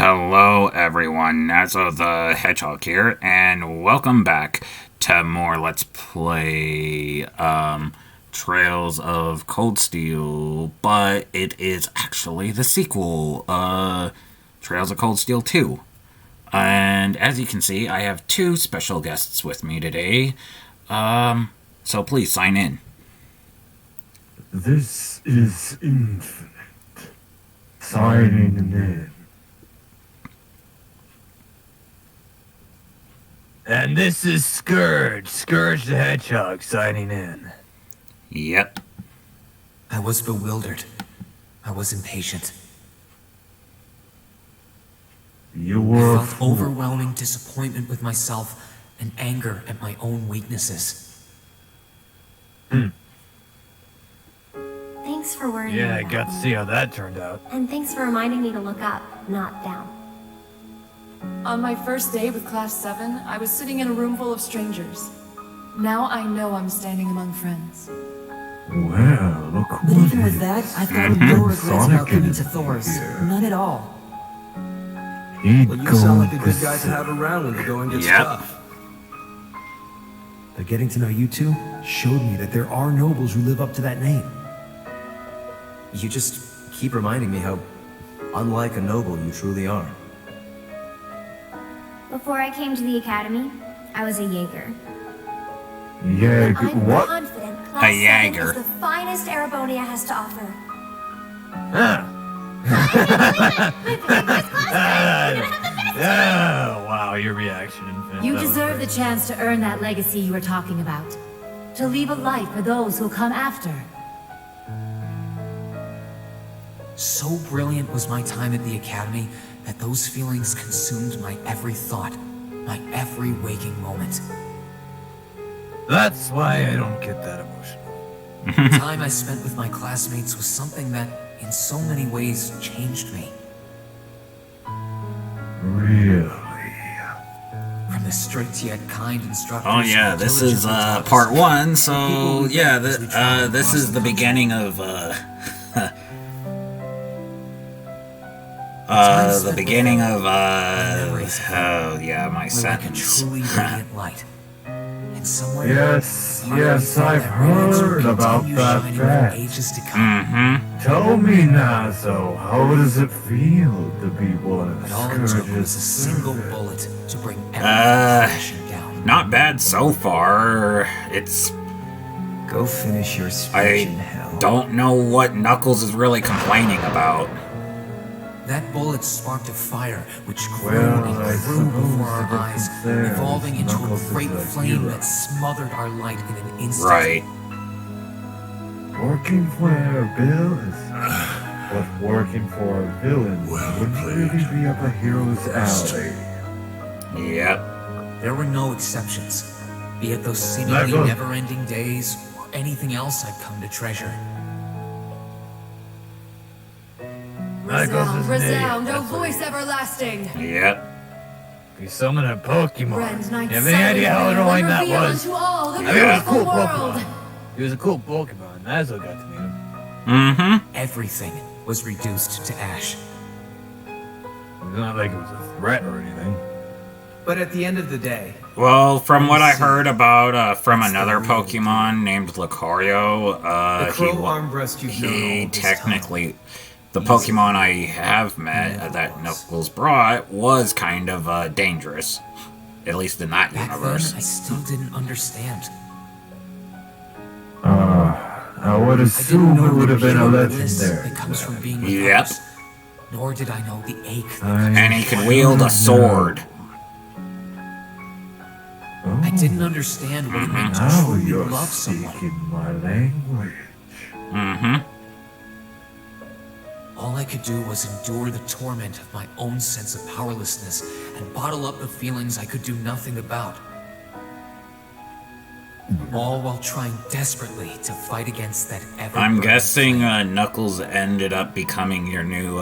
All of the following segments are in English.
Hello, everyone. Nazo the Hedgehog here, and welcome back to more Let's Play Trails of Cold Steel, but it is actually the sequel, Trails of Cold Steel 2. And as you can see, I have two special guests with me today, so please sign in. This is Infinite. Signing in. And this is Scourge the Hedgehog signing in. Yep. I was bewildered. I was impatient. You were I felt overwhelming disappointment with myself and anger at my own weaknesses. Thanks for worrying Yeah, I about got to me. see how that turned out. And thanks for reminding me to look up, not down. On my first day with Class 7, I was sitting in a room full of strangers. Now I know I'm standing among friends. Well, look But what even with is. that, I've got no regrets Sonic about coming is to Thor's. here. None at all. He Well, you sound like a good goes guy to have around when the going gets Yep. tough. But getting to know you two showed me that there are nobles who live up to that name. You just keep reminding me how unlike a noble you truly are. Before I came to the academy, I was a Jaeger. Yeah, I'm what? confident A Class 7 Jaeger. is the finest Erebonia has to offer. Oh, wow, your reaction, Infinite. You That was deserve the great. chance to earn that legacy you were talking about. To leave a light for those who'll come after. So brilliant was my time at the academy that those feelings consumed my every thought, my every waking moment. That's why I don't get that emotional. The time I spent with my classmates was something that, in so many ways, changed me. Really? From the strict yet kind instructors. Oh yeah, who this is diligently taught us part to one, people so we yeah, met as we traveled this across is the country. beginning of Time the spent with beginning them, of memories of them, oh yeah, my were like a sentence. truly radiant light. And somewhere, Yes, part of me yes, thought I've that radiance would heard about continue that shining for fact. ages to come. Mm-hmm. Tell me, Nazo, how does it feel to be one of But all it took was a Scourge's single servants? bullet to bring everything crashing down. Not bad so far. It's Go finish your speech in hell. don't know what Knuckles is really complaining about. That bullet sparked a fire which grew Well, and I grew before suppose our the eyes, difference there is evolving into Knuckles a is great a flame hero. that smothered our light in an instant. Right. Working for a villain, but working for a villain wouldn't really be up a hero's alley. Yep. There were no exceptions, be it those seemingly Knuckles. never-ending days or anything else I'd come to treasure. Knuckles is an idiot, Resound, O that's what voice everlasting! Yep. he summoned a Pokemon. Rend night You have any idea how annoying that was? Unto all the I mean, it was a beautiful cool world. Pokemon. He was a cool Pokemon. Nazo got to meet him. Mm-hmm. Everything was reduced to ash. It's not like it was a threat or anything. But at the end of the day, Well, from what I heard about from another Pokemon named Lucario, the crow he armbrest you've known all he this technically the Pokemon I have met that Knuckles brought was kind of dangerous, at least in that Back universe. then, I still didn't understand. I would I assume didn't know it would the have been a pure bliss legendary. that comes from being with Yep. others. Nor did I know the ache that And he could wield a sword. I didn't understand what it meant to Now truly you're love someone. speaking my language. Mm-hmm. All I could do was endure the torment of my own sense of powerlessness and bottle up the feelings I could do nothing about. All while trying desperately to fight against that ever. I'm guessing Knuckles ended up becoming your new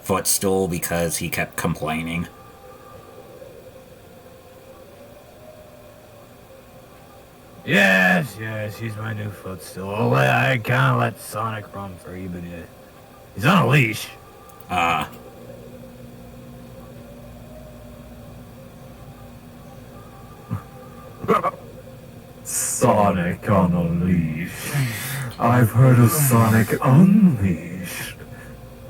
footstool because he kept complaining. Yes, he's my new footstool. I kind of let Sonic run free, but He's on a leash. Sonic on a leash. I've heard of Sonic Unleashed,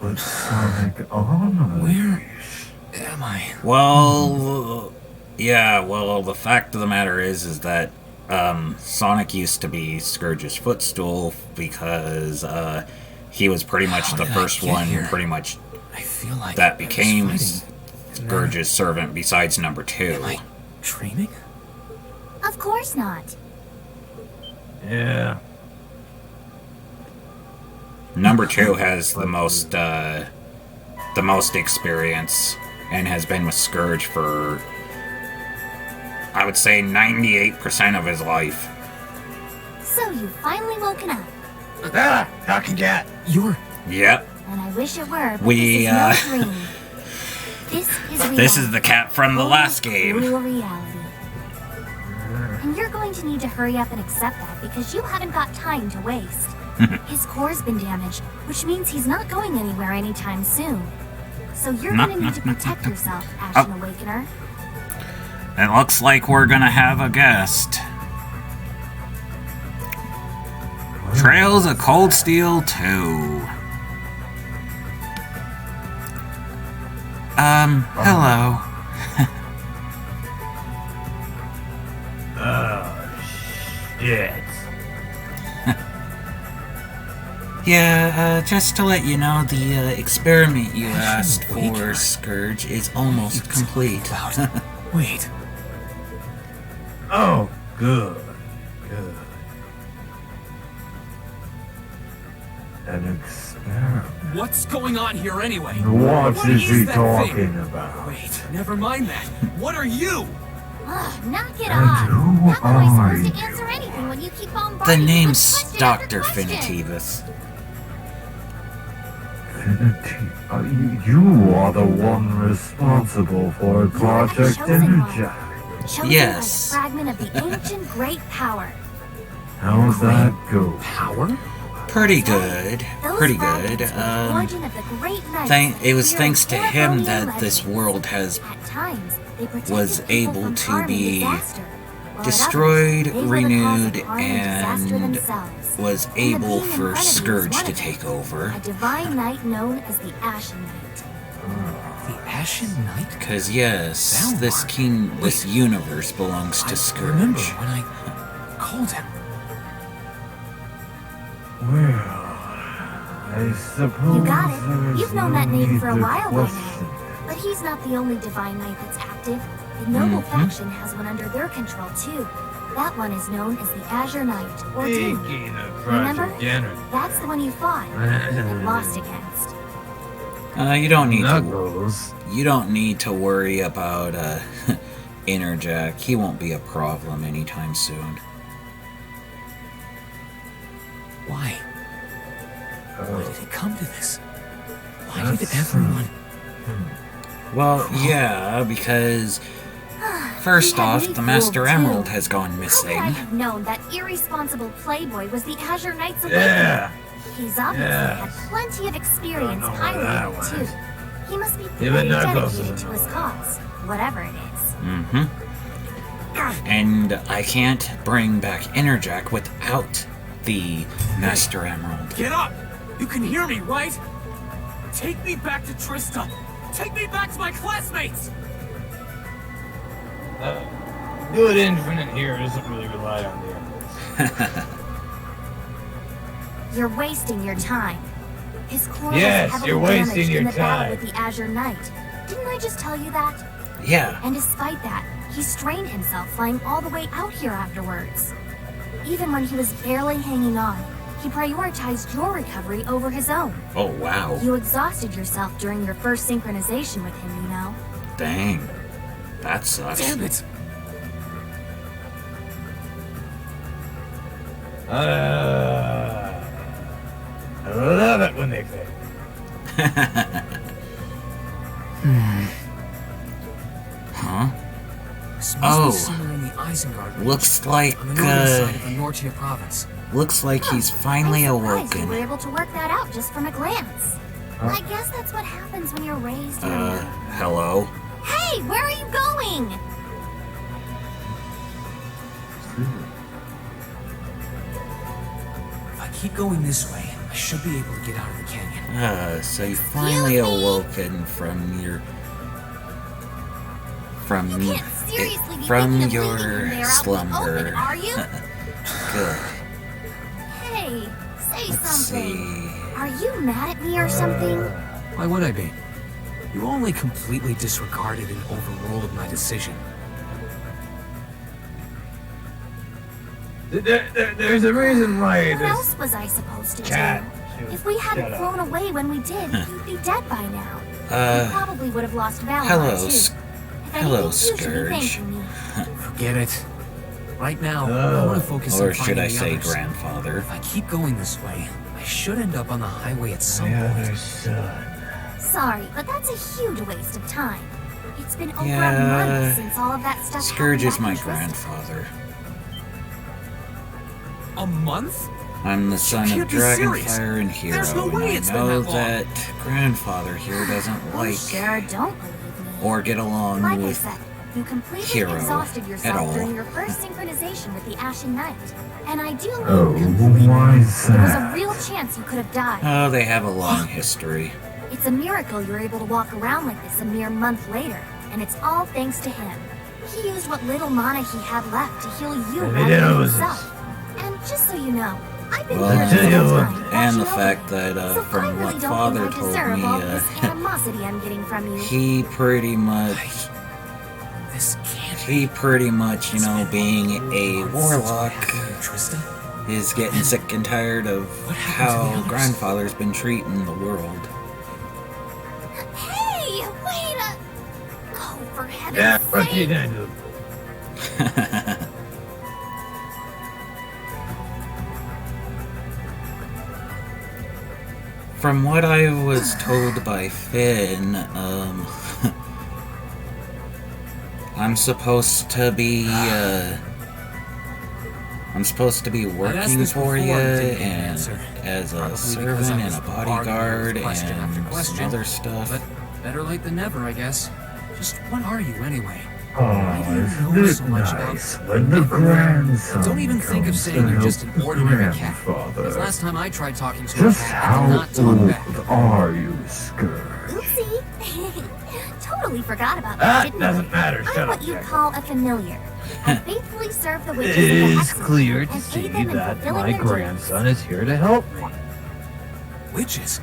but Sonic on a leash. Am I? Well, yeah, well, the fact of the matter is that Sonic used to be Scourge's footstool because he was pretty much How the did I first get one here? pretty much I feel like that I was became fighting. Scourge's servant besides number 2. Am I dreaming? Of course not. Yeah. Number 2 has the most experience and has been with Scourge for, I would say, 98% of his life. So you've finally woken up. Ah! Talking cat! You're... Yep. And I wish it were, but We, this is no dream. This is reality. This is the cat from the last game. Real reality. And you're going to need to hurry up and accept that because you haven't got time to waste. His core's been damaged, which means he's not going anywhere anytime soon. So you're going to need to protect yourself, Ashen Awakener. It looks like we're gonna have a guest. Trails of Cold Steel 2. Hello. Shit. Yeah, just to let you know, the experiment you asked for, Scourge, is almost complete. Wait. Oh, good. Good. An experiment. What's going on here anyway? What is he that talking thing? about? Wait, never mind that. What are you? Ugh, knock it And off. who How am I are supposed to you? answer anything when you keep The bombarding me with name's question after Dr. question? Finitivus. You are the one responsible for Project chosen one. Energy. Chosen Yes. by the fragment of the ancient great power. How's that go? Power? Pretty good. Those Pretty fragments good. were the origin of the great knights It was here thanks in to him Terraforming that this legends. world has At times, they protected was people able from to harm and be disaster, while at destroyed, others, they were the cause renewed, of harm and disaster and themselves. was And the able being in for front of you was Scourge one to of them, take over. a divine knight known as the Ashen Knight. The Ashen Knight? Because yes, Valmar. this universe belongs to I remember Scourge. when I called him. Well, I suppose You got it. there's You've known no that name need for a to while by question. now. But he's not the only divine knight that's active. The noble faction has one under their control too. That one is known as the Azure Knight, or Doom. Speaking of Remember? Project Energy. That's the one you fought and lost against. You don't need to. Knuckles. You don't need to worry about Interjack. He won't be a problem anytime soon. Why? Why did it come to this? Why did everyone... Well, yeah, because first He had off, me the Master fooled, too. Emerald has gone How could I missing. have known that irresponsible playboy was the Azure Knight's Yeah. awakener? He's obviously Yeah. had plenty of experience Don't know where that piloting it, went. too. He must be Even pretty Knuckles dedicated doesn't to his know. cause, whatever it is. And I can't bring back Interjack without the Master Emerald. Get up! You can hear me, right? Take me back to Trista! Take me back to my classmates! Good Infinite here doesn't really rely on the Emeralds. You're wasting your time. His core Yes, was heavily you're wasting damaged your in the battle time. with the Azure Knight. Didn't I just tell you that? Yeah, And despite that, he strained himself flying all the way out here afterwards. Even when he was barely hanging on, he prioritized your recovery over his own. oh wow. You exhausted yourself during your first synchronization with him, you know. Dang. That sucks. Damn it! I love it when they fail. Huh? This must Oh. be somewhere in the Isengard region, Looks like, on the northern side of the Nortia province. looks like he's finally I'm surprised you were awoken. able to work that out just from a glance. I guess that's what happens when you're raised younger. Hello? Hey, where are you going? If I keep going this way, I should be able to get out of the canyon. So you finally awoken from your... From You can't seriously be from thinking of your leaving me there out in the slumber. open, are you? Good. Hey, say Let's something. see. Are you mad at me or something? Why would I be? You only completely disregarded and overruled my decision. There's a reason why What this... else was I supposed to Cat, do? shoot, If we hadn't shut up. flown away when we did, you'd be dead by now. You probably would have lost Valor hello, too. S- If hello, anything, you should be Scourge. thanking me. Forget it. Right now, I want to focus Or on should finding I the say others. grandfather? If I keep going this way, I should end up on the highway at some My point. other son. Sorry, but that's a huge waste of time. It's been over a Yeah, month since all of that stuff Scourge happened is my back in Trista. grandfather. A month? I'm the son can't of be serious. Dragonfire and Hero, There's no and way I it's been know that long. that grandfather here doesn't You like sure don't believe me. or get along Like I with said, you completely Hero exhausted at yourself all. during your first synchronization with the Ashen Knight. And I do mean Oh, completely. why is There was a that? real chance you could have died. Oh, they have a long history. It's a miracle you're able to walk around like this a mere month later, and it's all thanks to him. He used what little mana he had left to heal you Maybe rather that than was himself. And just so you know, I've been Well, here this tell you whole what, time, And the watching fact over that, you. So I from really what don't Father think I told deserve me, all this animosity I'm getting from you. he pretty much, This can't he pretty much, you know, being a warlock, Trista? is getting sick and tired of What happened to the how others? grandfather's been treating the world. Hey, wait a... Oh, for heaven's Yeah, what you sake! gonna do? From what I was told by Finn, I'm supposed to be, working this for before, you didn't get an and answer. as a Probably because servant I and was a arguing bodyguard with question and after some question, other stuff. But better late than never, I guess. Just what are you anyway? Oh, Why do you know isn't so it much about nice when the grandson Don't even think of comes saying to you're just help an the ordinary cat. grandfather? Because last time I tried talking to Just a cat, it how did not talk back. old are you, Scourge? Oopsie. Totally forgot about that, That didn't doesn't I? matter. I'm Shut what up, you'd Jack. call a familiar. I faithfully serve the witches It of the is Hexen clear to and see aid them in that fulfilling my their duties. grandson is here to help me. Witches?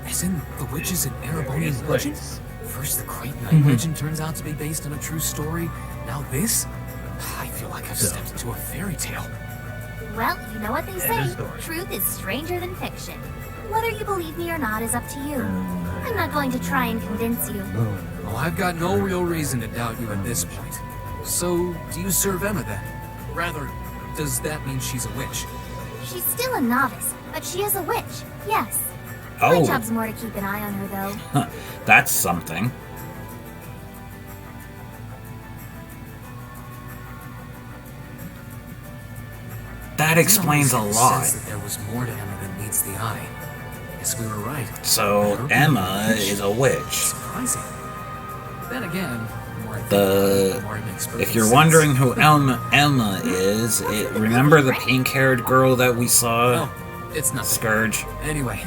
As in the witches in Erebonian Various legend? ways. First the Great Knight legend turns out to be based on a true story. Now this? I feel like I've stepped into a fairy tale. Well, you know what they End say. of story. Truth is stranger than fiction. Whether you believe me or not is up to you. I'm not going to try and convince you. Oh, I've got no real reason to doubt you at this point. So, do you serve Emma then? Rather, does that mean she's a witch? She's still a novice, but she is a witch, yes. My Oh, job's more to keep an eye on her, though. that's something. That explains a It makes lot. sense that there was more to Emma than meets the eye. Guess we were right. So Emma is a witch. Surprising. But then again, the more I think The about it, the more it makes perfect if you're sense. wondering who Emma is, remember the pink-haired girl that we saw? No, it's nothing. Scourge. Anyway,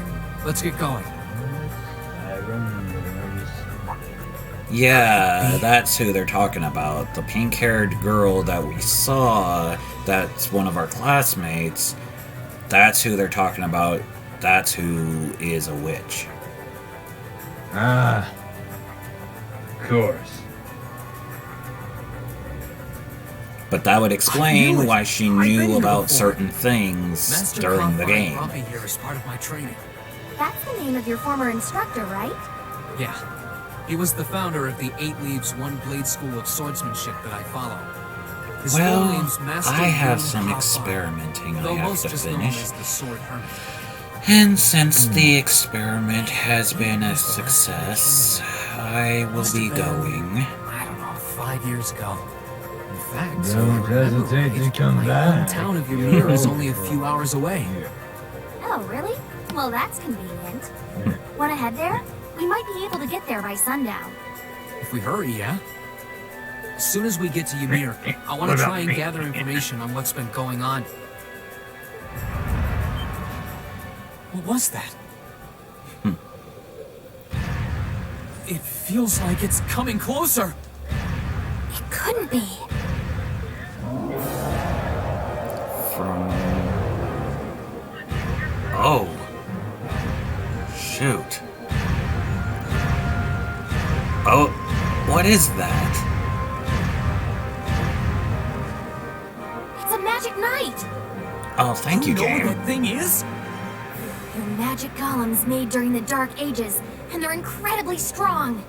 let's get going. I remember. Yeah, that's who they're talking about. The pink-haired girl that we saw, that's one of our classmates. That's who they're talking about. That's who is a witch. Ah, of course. But that would I knew explain it. why she I've been knew here about before. certain things Master during the Kafai game. brought me here as part of my training. That's the name of your former instructor, right? Yeah. He was the founder of the 8 Leaves, 1 Blade School of Swordsmanship that I follow. His full Well, name's Master I have Yoon some Kafai, experimenting I though have most to just know him finish. as the Sword Hermit. And since the experiment has been a success, I will Must be have been, going. I don't know, 5 years ago. In fact, if Don't I remember hesitate to right, come my back. hometown of Ymir is only a few hours away. Oh, really? Well, that's convenient. Wanna head there? We might be able to get there by sundown. If we hurry, yeah? As soon as we get to Ymir, I want to try and gather information on what's been going on. What was that? It feels like it's coming closer. It couldn't be. Oh. Shoot. Oh, what is that? It's a magic knight. Oh, thank you, know game. what that thing is? They're magic golems made during the Dark Ages, and they're incredibly strong.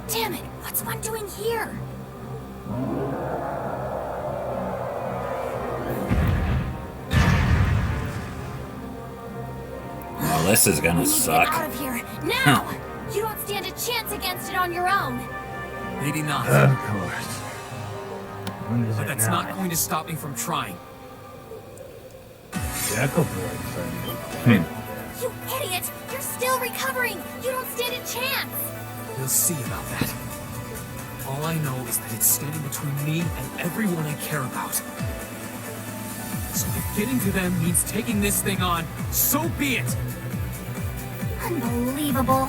Damn it, what's one doing here? Well, this is gonna We need to suck. get out of here, now! You don't stand a chance against it on your own. Maybe not. Of course. When is But it that's now? not going to stop me from trying. You idiot! You're still recovering! You don't stand a chance! We'll see about that. All I know is that it's standing between me and everyone I care about. So if getting to them means taking this thing on, so be it! Unbelievable.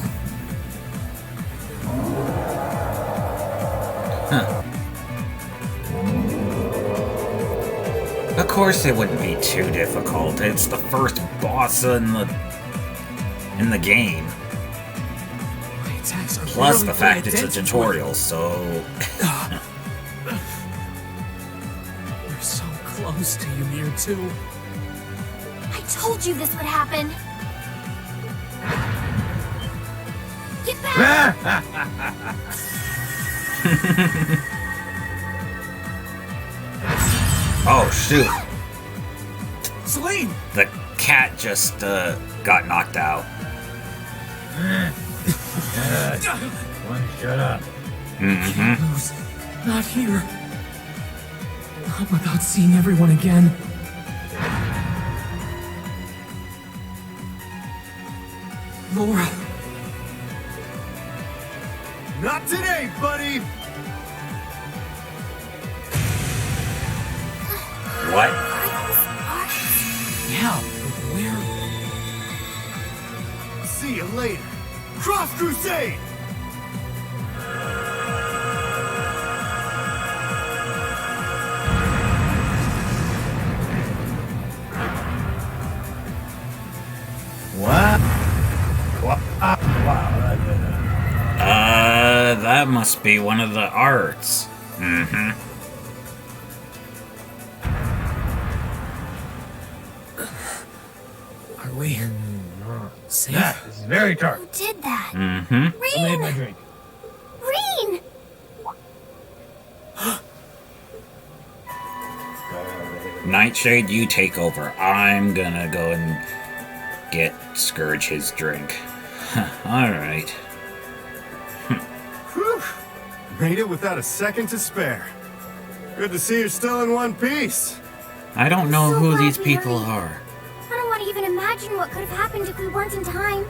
Of course it wouldn't be too difficult. It's the first boss in the game. My attacks are Plus barely the fact it's a identical. tutorial, so... We're so close to Ymir too. I told you this would happen. Get back! Oh, shoot. Celine! The cat just, got knocked out. One, shut up. Mm-hmm. Lose. Not here. Not without seeing everyone again. Laura. Not today, buddy! What? Yeah, but where? See you later. Cross Crusade! What? Wow. That must be one of the arts. Mm-hmm. Are we safe? That is very dark. Who did that? Mm-hmm. I made my Reen! drink. Reen! Nightshade, you take over. I'm gonna go and get Scourge his drink. Alright. Whew! Made it without a second to spare. Good to see you're still in one piece. I don't know So who glad these we people hurried. are. I don't want to even imagine what could have happened if we weren't in time.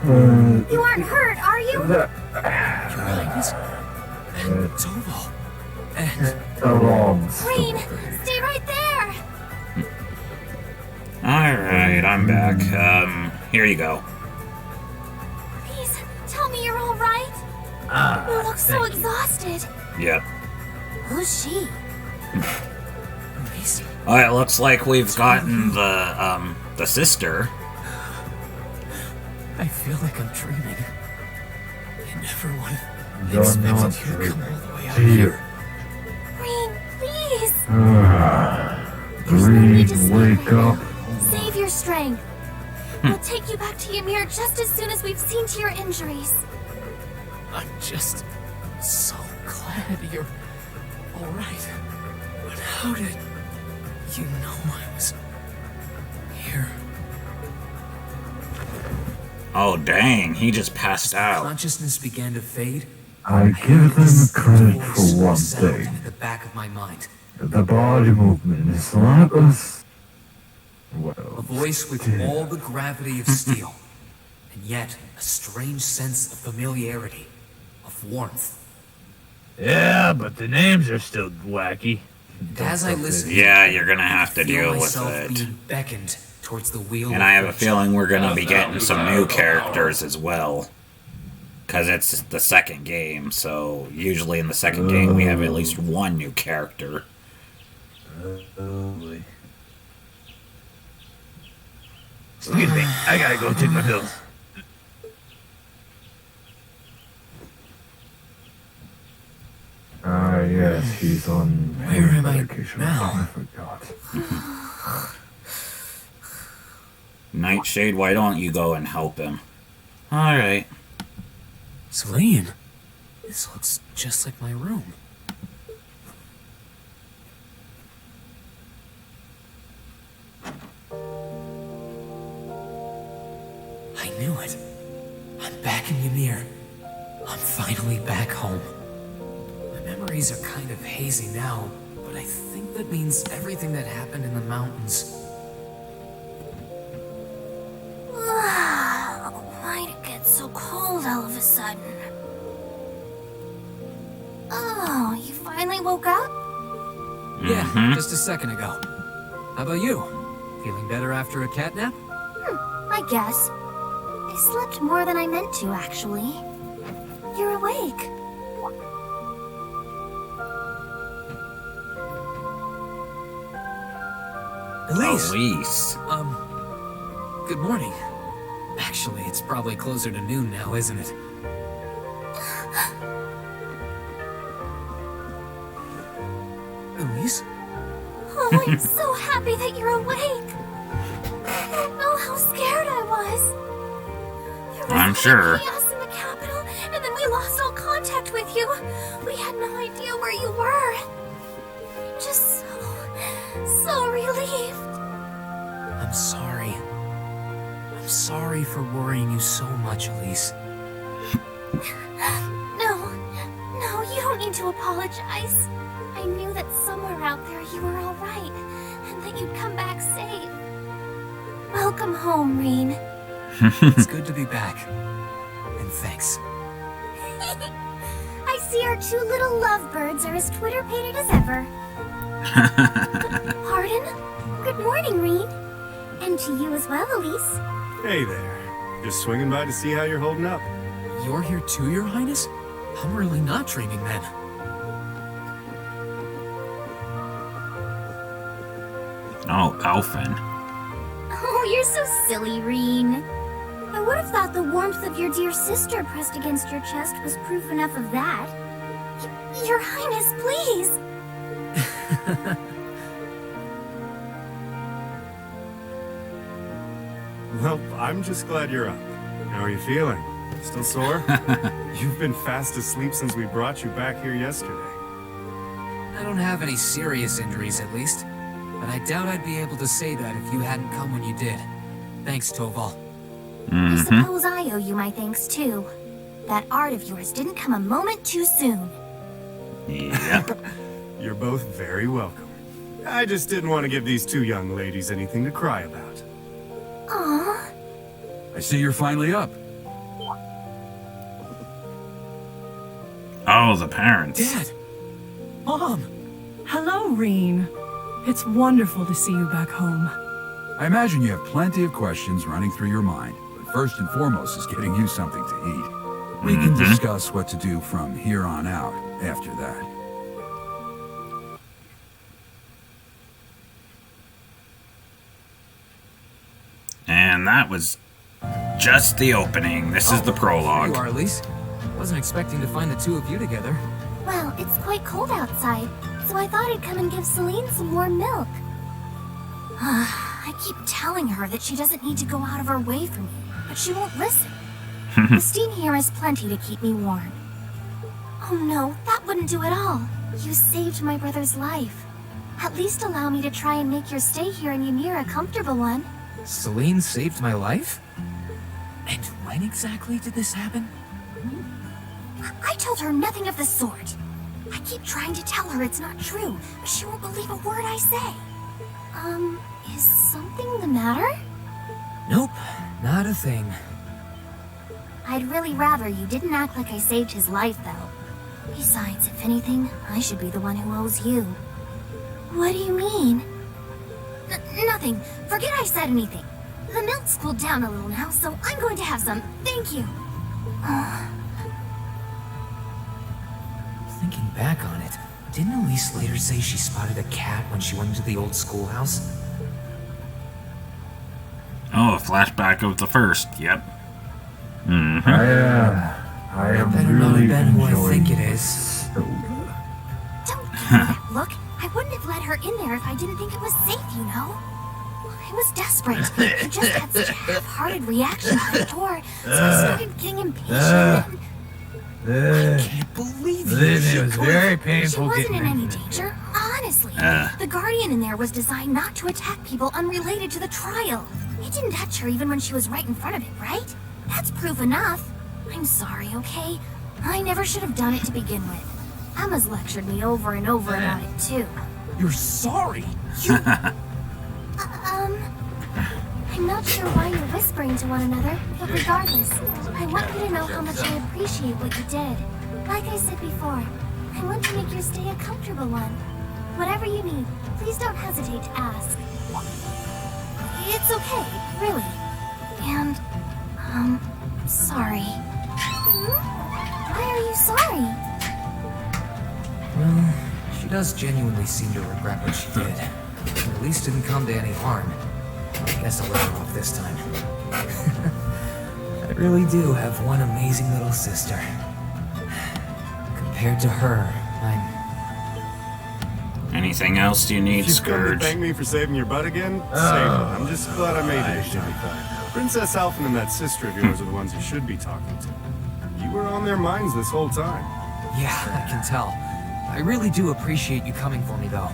You aren't hurt, are you? Your Highness? And Tovo. And Reen, stay right there! Alright, I'm back. Here you go. Please, tell me you're alright. You look so exhausted. Yep. Who's she? Mason. Oh, it looks like we've gotten the sister. I feel like I'm dreaming. I never would have You're expected not you to come dreaming. all the way out See you. here. Reen, please! Green, wake up. Save your strength. We'll take you back to Ymir just as soon as we've seen to your injuries. I'm just so glad you're alright. But how did you know I was here? Oh, dang, he just passed out. Consciousness began to fade. I give them credit for Voice one settled thing. in the back of my mind. The body movement is not as... A well... voice with still. all the gravity of steel. and yet a strange sense of familiarity, of warmth. Yeah, but the names are still wacky. And as I listen, Yeah, you're gonna have to I feel deal with myself it. being beckoned towards the wheel. And I have a feeling we're gonna be getting some new characters as well. Because it's the second game, so usually in the second game we have at least one new character. Oh boy. Excuse me, I gotta go take my pills. Ah, yes, he's on Where am I medication. now? Oh, I forgot. Nightshade, why don't you go and help him? Alright. Celine, this looks just like my room. I knew it. I'm back in Ymir. I'm finally back home. My memories are kind of hazy now, but I think that means everything that happened in the mountains. Why'd it get so cold all of a sudden? Oh, you finally woke up? Yeah, just a second ago. How about you? Feeling better after a cat nap? I guess. I slept more than I meant to, actually. You're awake. Elise! Elise. Good morning. Actually, it's probably closer to noon now, isn't it? Elise? Oh, I'm so happy that you're awake. I don't know how scared I was. There was I'm all that sure. chaos in the capital, and then we lost all contact with you. We had no idea where you were. Just so relieved. I'm sorry. I'm sorry for worrying you so much, Elise. No, you don't need to apologize. I knew that somewhere out there you were all right, and that you'd come back safe. Welcome home, Reen. It's good to be back. And thanks. I see our two little lovebirds are as Twitter-pated as ever. Pardon? Good morning, Reen. And to you as well, Elise. Hey there. Just swinging by to see how you're holding up. You're here too, Your Highness? I'm really not dreaming then. Oh, Elfin. Oh, you're so silly, Reen. I would have thought the warmth of your dear sister pressed against your chest was proof enough of that. Your Highness, please. Well, I'm just glad you're up. How are you feeling? Still sore? You've been fast asleep since we brought you back here yesterday. I don't have any serious injuries, at least. But I doubt I'd be able to say that if you hadn't come when you did. Thanks, Toval. I suppose I owe you my thanks, too. That art of yours didn't come a moment too soon. Yep. You're both very welcome. I just didn't want to give these two young ladies anything to cry about. Aww. I see you're finally up. Oh, the parents. Dad! Mom! Hello, Reen. It's wonderful to see you back home. I imagine you have plenty of questions running through your mind, but first and foremost is getting you something to eat. We can discuss what to do from here on out after that. And that was just the opening. This is the Here prologue. you are, Elise. Wasn't expecting to find the two of you together. Well, it's quite cold outside, so I thought I'd come and give Celine some warm milk. I keep telling her that she doesn't need to go out of her way for me, but she won't listen. The steam here has plenty to keep me warm. Oh no, that wouldn't do at all. You saved my brother's life. At least allow me to try and make your stay here in Ymir a comfortable one. Celine saved my life? And when exactly did this happen? I told her nothing of the sort. I keep trying to tell her it's not true, but she won't believe a word I say. Is something the matter? Nope, not a thing. I'd really rather you didn't act like I saved his life, though. Besides, if anything, I should be the one who owes you. What do you mean? Nothing. Forget I said anything. The milk's cooled down a little now, so I'm going to have some. Thank you. Thinking back on it, didn't Elise later say she spotted a cat when she went into the old schoolhouse? Oh, a flashback of the first. Yep. Mm-hmm. I am Better not really have been who I think it enjoying is. soda. Don't give me that look. I wouldn't have let her in there if I didn't think it was safe, you know? I was desperate. He just had such a half-hearted reaction to the door, so I started getting impatient. I can't believe it was very She painful wasn't getting in any in there. danger, honestly. The Guardian in there was designed not to attack people unrelated to the trial. It didn't touch her even when she was right in front of it, right? That's proof enough. I'm sorry, okay? I never should have done it to begin with. Emma's lectured me over and over about it, too. You're sorry? I'm not sure why you're whispering to one another, but regardless, I want you to know how much I appreciate what you did. Like I said before, I want to make your stay a comfortable one. Whatever you need, please don't hesitate to ask. It's okay, really. And, sorry. Why are you sorry? Well, she does genuinely seem to regret what she did. Or at least didn't come to any harm. I guess I'll let her off this time. I really do have one amazing little sister. Compared to her, Anything else you need, You've come to Scourge? thank me for saving your butt again? Save it. I'm just glad I made it. Princess Alphen and that sister of yours are the ones you should be talking to. You were on their minds this whole time. Yeah, I can tell. I really do appreciate you coming for me, though.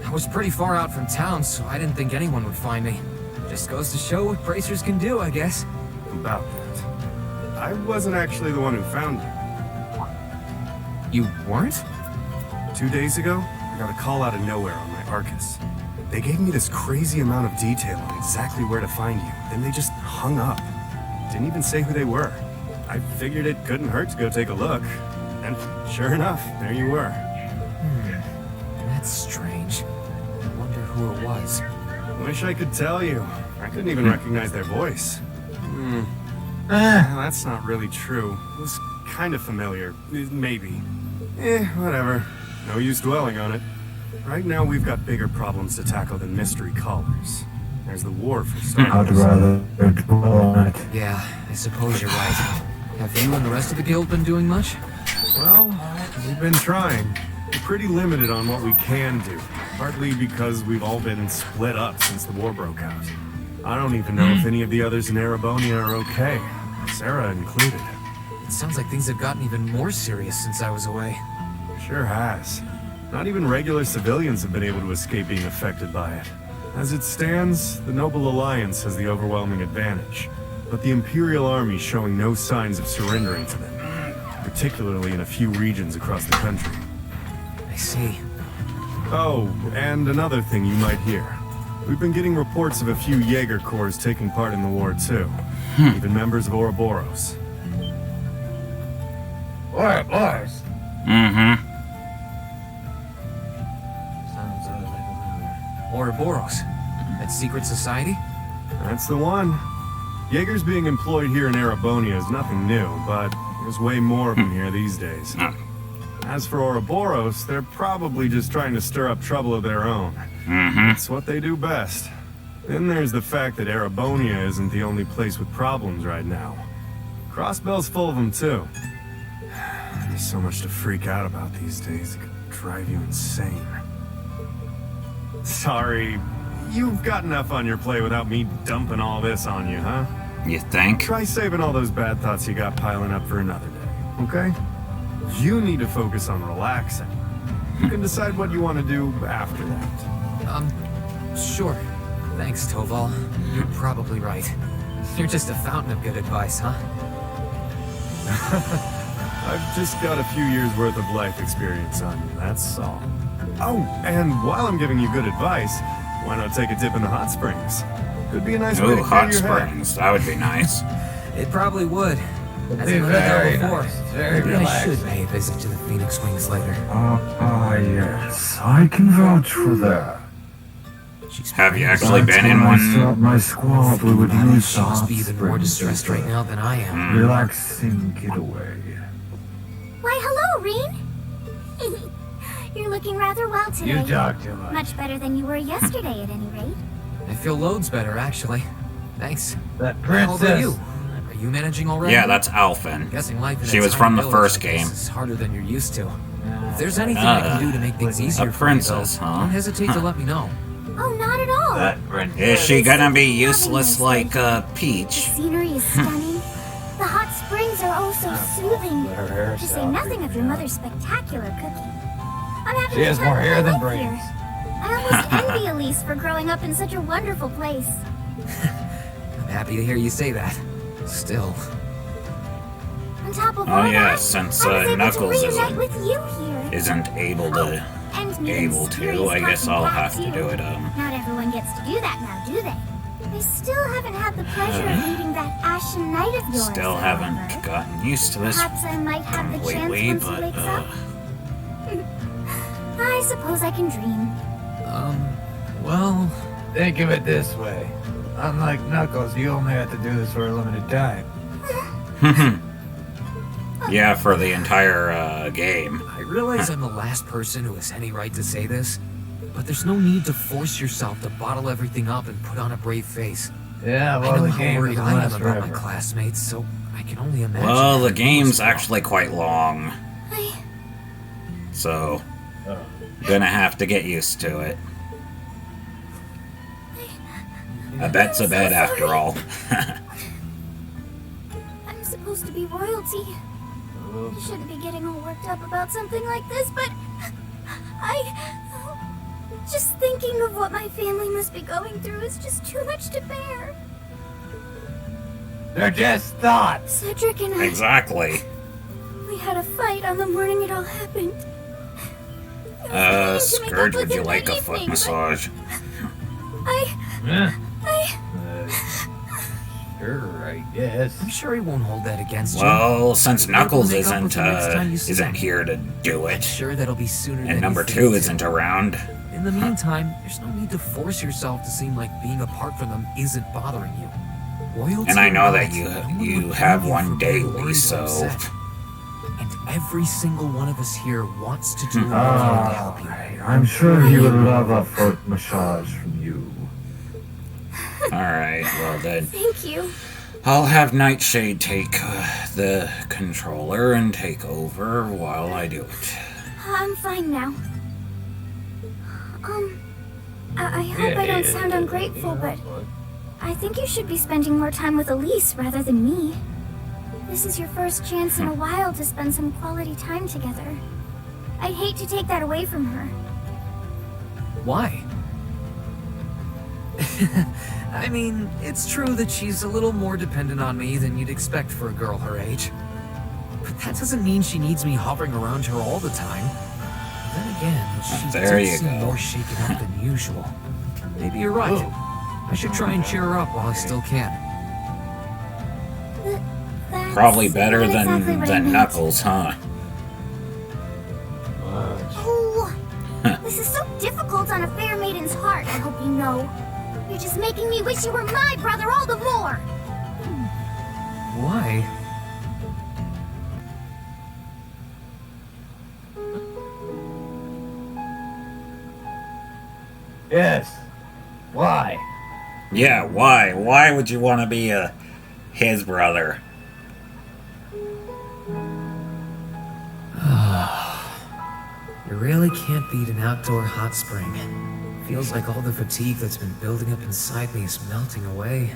I was pretty far out from town, so I didn't think anyone would find me. Just goes to show what bracers can do, I guess. About that. I wasn't actually the one who found you. You weren't? 2 days ago, I got a call out of nowhere on my Arcus. They gave me this crazy amount of detail on exactly where to find you, then they just hung up. Didn't even say who they were. I figured it couldn't hurt to go take a look. And sure enough, there you were. That's strange. I wonder who it was. Wish I could tell you. I couldn't even recognize their voice. That's not really true. It was kind of familiar. Maybe. Whatever. No use dwelling on it. Right now we've got bigger problems to tackle than mystery callers. There's the war for starters. I'd rather dwell on it. Yeah, I suppose you're right. Have you and the rest of the guild been doing much? Well, we've been trying. We're pretty limited on what we can do. Partly because we've all been split up since the war broke out. I don't even know if any of the others in Erebonia are okay. Sarah included. It sounds like things have gotten even more serious since I was away. Sure has. Not even regular civilians have been able to escape being affected by it. As it stands, the Noble Alliance has the overwhelming advantage, but the Imperial Army's showing no signs of surrendering to them, particularly in a few regions across the country. I see. Oh, and another thing you might hear. We've been getting reports of a few Jaeger Corps taking part in the war too. Even members of Ouroboros. Ouroboros? Mm-hmm. Ouroboros. That secret society? That's the one. Jaegers being employed here in Erebonia is nothing new, but there's way more of them here these days. As for Ouroboros, they're probably just trying to stir up trouble of their own. It's what they do best. Then there's the fact that Erebonia isn't the only place with problems right now. Crossbell's full of them too. There's so much to freak out about these days, it could drive you insane. Sorry, you've got enough on your plate without me dumping all this on you, huh? You think? Try saving all those bad thoughts you got piling up for another day, okay? You need to focus on relaxing. You can decide what you want to do after that. Sure. Thanks, Toval. You're probably right. You're just a fountain of good advice, huh? I've just got a few years worth of life experience on you, that's all. Oh, and while I'm giving you good advice, why not take a dip in the hot springs? Could be a nice way to clear hot your head. springs. That would be nice. It probably would. As Be I noted very before, nice. Very maybe I relaxing. should pay a visit to the Phoenix Wings later. Yes, I can vouch for that. Have you actually been in When I set one? my squad, we would use She must be even more hot distressed springs right now than I am. Hmm. Relaxing getaway. Why, hello, Reen. You're looking rather well today. You talk too much. Much better than you were yesterday, at any rate. I feel loads better, actually. Thanks. That How old are princess. you? Are you managing already? Yeah, that's Alphen. Guessing life in She a was tiny from the village first like this game. is harder than you're used to. If there's anything I can do to make things easier A for you, princess, though, huh? don't hesitate to let me know. Oh, not at all. That princess. Is she gonna be useless like The Peach? scenery is stunning. The hot springs are oh so soothing. Let her hair To say sound nothing of your pretty. mother's spectacular cooking. I'm having She the has time more of hair my than life brains. here. I almost envy Elise for growing up in such a wonderful place. I'm happy to hear you say that. Still, On top of Oh all yeah, that, since I was able Knuckles to reunite with you here. isn't able to And me and Sirius I guess talking I'll back have to too. do it. Not everyone gets to do that now, do they? I still haven't had the pleasure of meeting that Ashen Knight of yours. Still however. haven't gotten used to this Perhaps I might have the completely, chance once but he wakes up. I suppose I can dream. well, Think of it this way. Unlike Knuckles, you only have to do this for a limited time. yeah, for the entire game. I realize I'm the last person who has any right to say this, but there's no need to force yourself to bottle everything up and put on a brave face. Yeah, I well, know the how game worried doesn't I am last about my forever. classmates, so I can only imagine. Well, how the it game's goes now. actually quite long, I... so gonna have to get used to it. A bet's a bet after all. I'm supposed to be royalty. You shouldn't be getting all worked up about something like this, but... Just thinking of what my family must be going through is just too much to bear. They're just thoughts. Cedric and I... Exactly. We had a fight on the morning it all happened. I was planning to make Scourge, up would with you him like that a foot evening, but massage? Sure, I guess. I'm sure he won't hold that against you. Well, since You'll be able to Knuckles make up with isn't him next time you see isn't him. here to do I'm it, sure that'll be sooner than and number you think, 2 too. isn't around. In the meantime, there's no need to force yourself to seem like being apart from them isn't bothering you. Royalty And I know or that not, you no one you would have blame you one for being daily, worried or so upset. And every single one of us here wants to do what we can to help you. I'm sure he would love a foot massage from you. all right. Well then, Thank you. I'll have Nightshade take the controller and take over while I do it. I'm fine now. I hope I don't sound ungrateful, but I think you should be spending more time with Elise rather than me. This is your first chance in a while to spend some quality time together. I'd hate to take that away from her. Why? I mean, it's true that she's a little more dependent on me than you'd expect for a girl her age. But that doesn't mean she needs me hovering around her all the time. Then again, she There did you seem go. more shaken up than usual. Maybe you're right. I should try and cheer her up while I still can. That's Probably better not exactly what I than meant. Knuckles, huh? Oh, this is so difficult on a fair maiden's heart, I hope you know. You're just making me wish you were my brother all the more. Why? Yes. Why? Yeah. Why? Why would you want to be his brother? You really can't beat an outdoor hot spring. Feels like all the fatigue that's been building up inside me is melting away.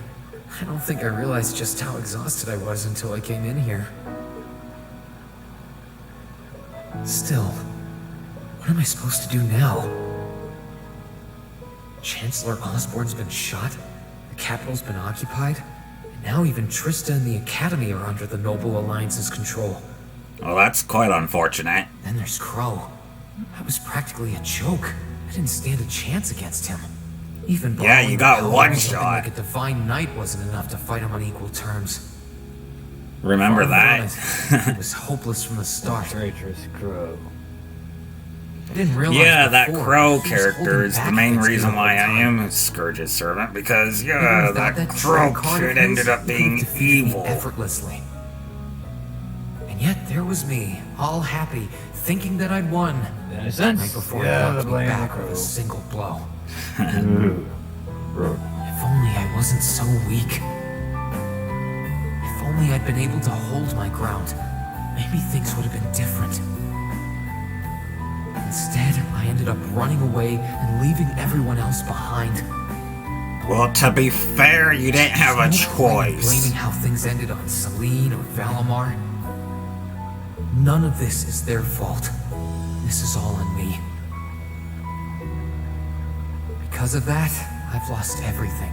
I don't think I realized just how exhausted I was until I came in here. Still, what am I supposed to do now? Chancellor Osborne's been shot, the capital's been occupied, and now even Trista and the Academy are under the Noble Alliance's control. Well, that's quite unfortunate. Then there's Crow. I was practically a joke. I didn't stand a chance against him. Even Yeah, you borrowing got the power one of something shot. Like a divine knight wasn't enough to fight him on equal terms. Remember Far that? from it. It was hopeless from the start. Traitorous crow. I didn't realize Yeah, that before Crow he was character holding is the back main against me reason all why the I time. am Scourge's servant, because, Even yeah, without that that Crow card kid of ended his, up he being defeated me evil. effortlessly. And yet there was me, all happy, thinking that I'd won. In a sense, Right before yeah, he the knocked me blame the back with crow. a single blow. Bro. If only I wasn't so weak. If only I'd been able to hold my ground, maybe things would have been different. Instead, I ended up running away and leaving everyone else behind. Well, to be fair, you didn't have a There's no point in choice. blaming how things ended on Celine or Valamar. None of this is their fault. This is all on me. Because of that, I've lost everything.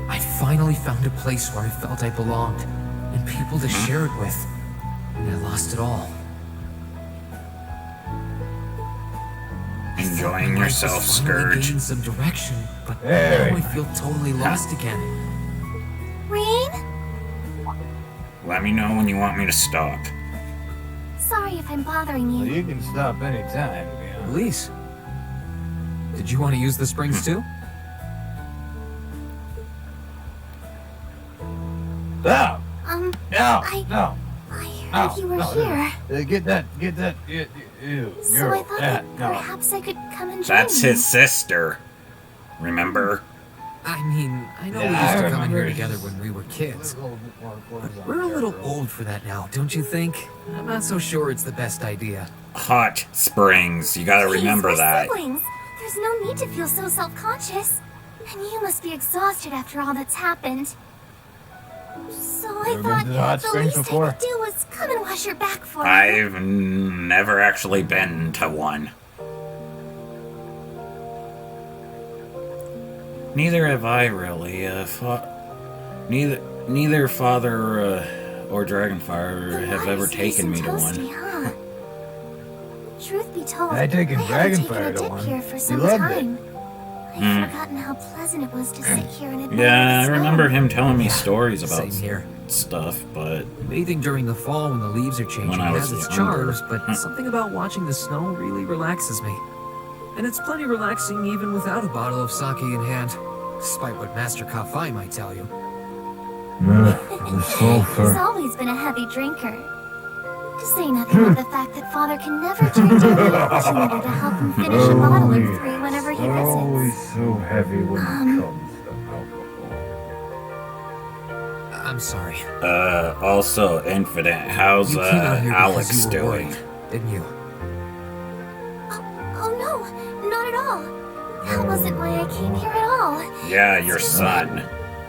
I finally found a place where I felt I belonged, and people to share it with, and I lost it all. Enjoying My life yourself, was finally Scourge. gaining some direction, but Hey. now I feel totally lost again. Rain? Let me know when you want me to stop. Sorry if I'm bothering Well, you. you can stop anytime, to be honest. Elise, did you want to use the springs too? No! Um, No! I- No! I No! heard you were no, here. Get that, ew, So girl. I thought that no. perhaps I could come and join That's you. his sister. Remember? I mean, I know we Yeah, used I to come in here remember. together when we were kids. A little bit more clothes on We're a there. little old for that now, don't you think? I'm not so sure it's the best idea. Hot Springs. You gotta Please, remember we're that. siblings. There's no need to feel so self-conscious. And you must be exhausted after all that's happened. So I Ever been thought to the hot the springs least before? I could do was come and wash your back for you. I've never actually been to one. Neither have I really. Neither Father or Dragonfire The have ever water's taken me nice to and one. toasty, huh? Truth be told, I taken haven't taken Dragonfire a to dip one. here for He some loved it. time. I've forgotten how pleasant it was to sit here and admire Yeah, I the remember snow. him telling me stories Same about here. stuff, but Bathing during the fall when the leaves are changing When I was has its younger. charms, but something about watching the snow really relaxes me. And it's plenty relaxing even without a bottle of sake in hand, despite what Master Kafai might tell you. The He's sulfur. always been a heavy drinker. To say nothing of the fact that Father can never turn down the opportunity to help him finish a bottle or three whenever he Always visits. so heavy when it comes to alcohol. I'm sorry. Also, Infinite, how's You came out here Alex because you were doing? worried, didn't you? Oh no, not at all. That wasn't why I came here at all. Yeah, your son.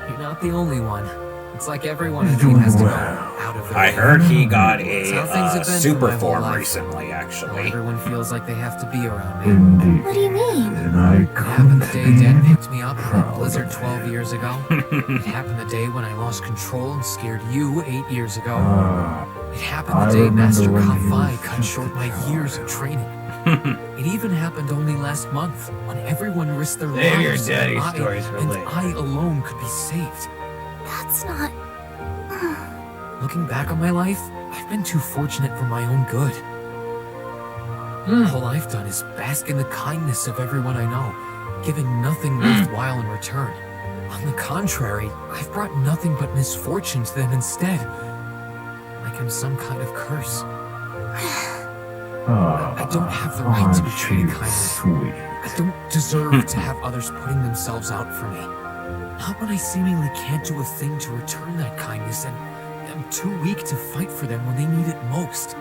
You're not the only one. It's like everyone in team has to go out of their I way. heard he got That's how things a have been super for my whole form life. recently, Now actually. everyone feels like they have to be around me. Indeed. What do you mean? And I It happened the day couldn't Dad be picked me up in that proud blizzard of 12 years ago. It happened the day when I lost control and scared you 8 years ago. Ah, It happened I the day remember Master when he Kafai was cut short my years of training. It even happened only last month when everyone risked their Save your lives daddy and stories for and later. I alone could be saved. That's not... Looking back on my life, I've been too fortunate for my own good. All I've done is bask in the kindness of everyone I know, giving nothing worthwhile in return. On the contrary, I've brought nothing but misfortune to them instead. Like I'm some kind of curse. I don't have the right to be treated kindly. sweet. I don't deserve to have others putting themselves out for me. Not when I seemingly can't do a thing to return that kindness, and I'm too weak to fight for them when they need it most.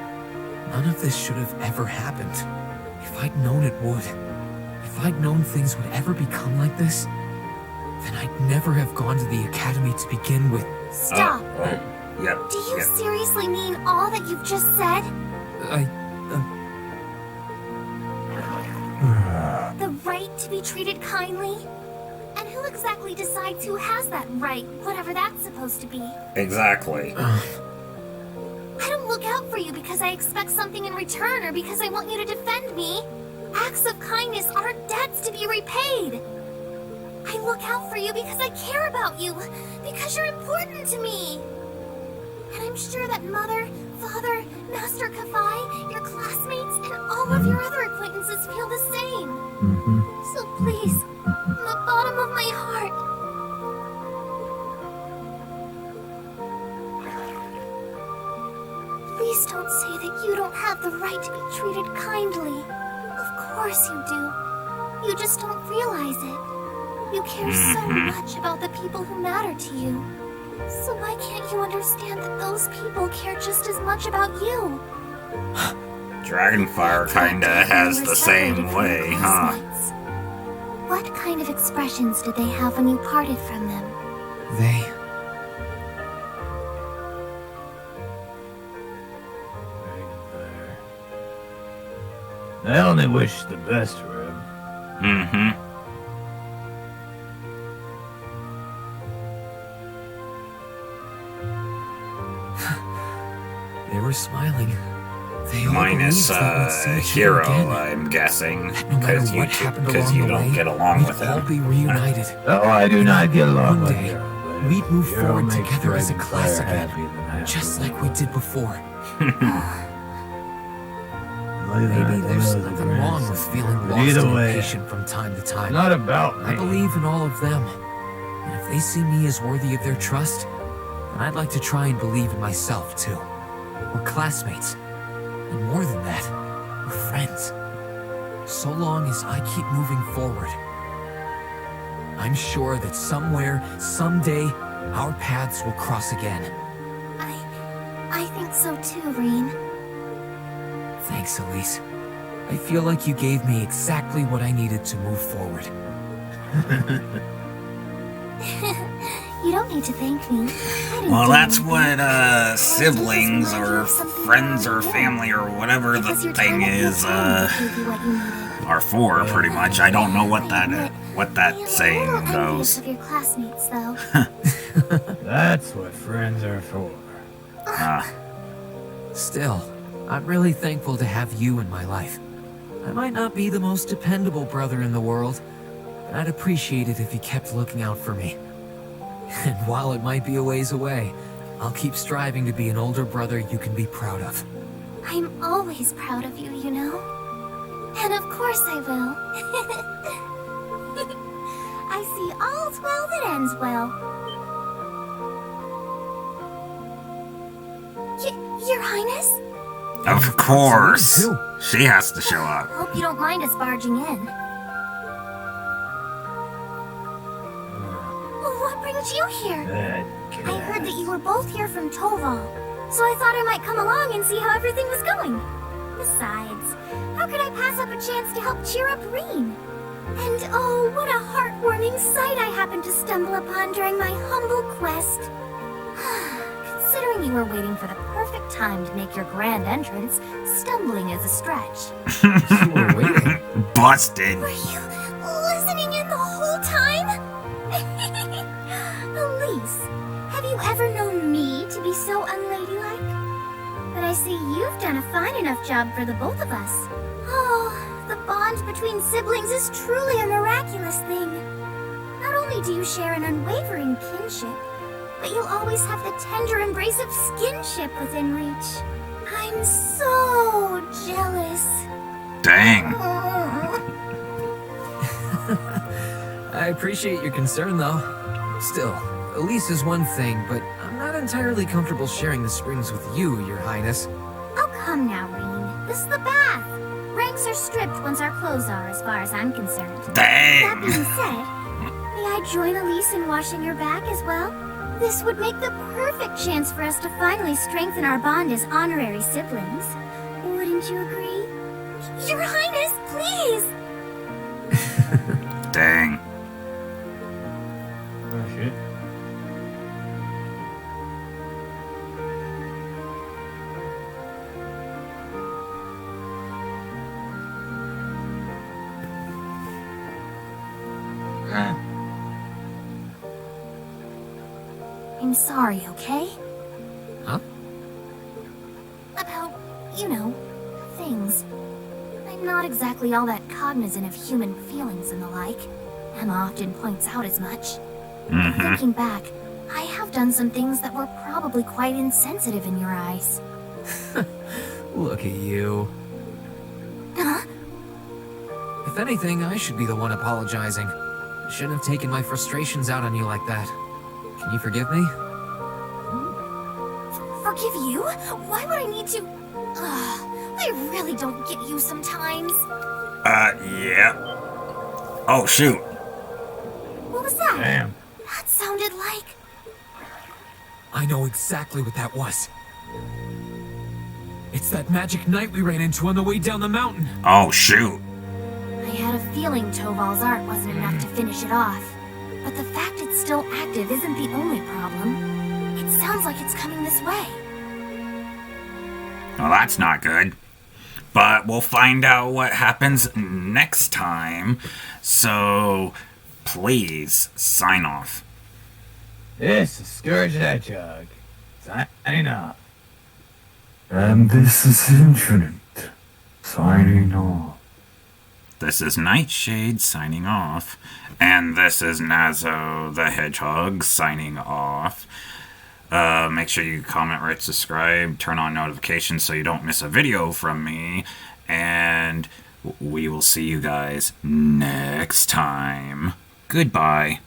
None of this should have ever happened. If I'd known it would, if I'd known things would ever become like this, then I'd never have gone to the academy to begin with. Stop. Yep. Do you Yep. seriously mean all that you've just said? The right to be treated kindly? And who exactly decides who has that right, whatever that's supposed to be? Exactly. I don't look out for you because I expect something in return or because I want you to defend me. Acts of kindness aren't debts to be repaid. I look out for you because I care about you, because you're important to me. And I'm sure that Mother, Father, Master Kafai, your classmates, and all of your other acquaintances feel the same. So please, from the bottom of my heart, please don't say that you don't have the right to be treated kindly. Of course you do. You just don't realize it. You care so much about the people who matter to you. So why can't you understand that those people care just as much about you? Dragonfire kinda has the same way, huh? What kind of expressions did they have when you parted from them? I only wish the best for him. They were smiling. They all Minus believed that we'd see each Hero, other again. I'm guessing, No matter because what happened you along the don't way, get along we'd with all him. be reunited. Oh, I do not get along One with day, Hero. we'd move Hero forward makes together as a Dragonfire class again, happy, then I have just to like we did before. Maybe Maybe there's nothing wrong with feeling lost Either and way, impatient from time to time. not about I me. believe in all of them. And if they see me as worthy of their trust, then I'd like to try and believe in myself, too. We're classmates. And more than that, we're friends. So long as I keep moving forward, I'm sure that somewhere, someday, our paths will cross again. I think so too, Reen. Thanks, Elise. I feel like you gave me exactly what I needed to move forward. You don't need to thank me. Well, that's what siblings or friends or family or whatever the thing is are for, pretty much. I don't know what that saying goes. Of your classmates, though. That's what friends are for. Still, I'm really thankful to have you in my life. I might not be the most dependable brother in the world, but I'd appreciate it if you kept looking out for me. And while it might be a ways away, I'll keep striving to be an older brother you can be proud of. I'm always proud of you, you know? And of course I will. I see all's well that ends well. Your Highness? Of course! She has to show up. Hope you don't mind us barging in. What brings you here? I heard that you were both here from Toval, so I thought I might come along and see how everything was going. Besides, how could I pass up a chance to help cheer up Reen? And oh, what a heartwarming sight I happened to stumble upon during my humble quest. Considering you were waiting for the perfect time to make your grand entrance, stumbling is a stretch. You were waiting? Busted. Were you listening in the whole time? Elise, have you ever known me to be so unladylike? But I see you've done a fine enough job for the both of us. Oh, the bond between siblings is truly a miraculous thing. Not only do you share an unwavering kinship, but you'll always have the tender embrace of skinship within reach. I'm so jealous. Dang. I appreciate your concern, though. Still, Elise is one thing, but I'm not entirely comfortable sharing the springs with you, Your Highness. Oh, come now, Reen. This is the bath. Ranks are stripped once our clothes are, as far as I'm concerned. Dang. That being said, may I join Elise in washing your back as well? This would make the perfect chance for us to finally strengthen our bond as honorary siblings. Wouldn't you agree? Your Highness, please! Dang. Oh, shit. I'm sorry, okay? Huh? About, you know, things. I'm not exactly all that cognizant of human feelings and the like. Emma often points out as much. Thinking back, I have done some things that were probably quite insensitive in your eyes. Look at you. Huh? If anything, I should be the one apologizing. I shouldn't have taken my frustrations out on you like that. Can you forgive me? Forgive you? Why would I need to? I really don't get you sometimes. Yeah. Oh, shoot. What was that? Damn. That sounded like... I know exactly what that was. It's that magic knight we ran into on the way down the mountain. Oh, shoot. I had a feeling Toval's art wasn't enough to finish it off. But the fact it's still active isn't the only problem. It sounds like it's coming this way. Well, that's not good. But we'll find out what happens next time. So, please, sign off. This is Scourge the Hedgehog. Signing off. And this is Infinite, signing off. This is Nightshade signing off. And this is Nazo the Hedgehog signing off. Make sure you comment, rate, subscribe, turn on notifications so you don't miss a video from me. And we will see you guys next time. Goodbye.